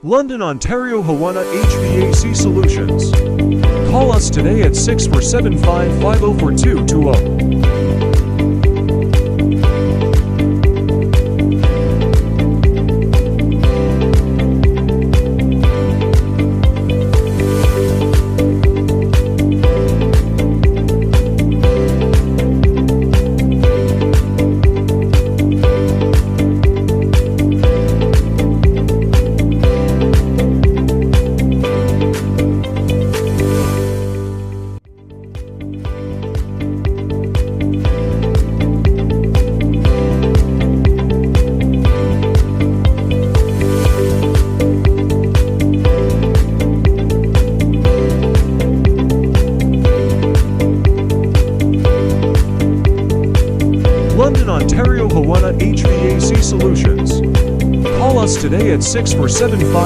London, Ontario, Hawana HVAC Solutions. Call us today at 6475504220. London, Ontario, Hawana HVAC Solutions. Call us today at 6475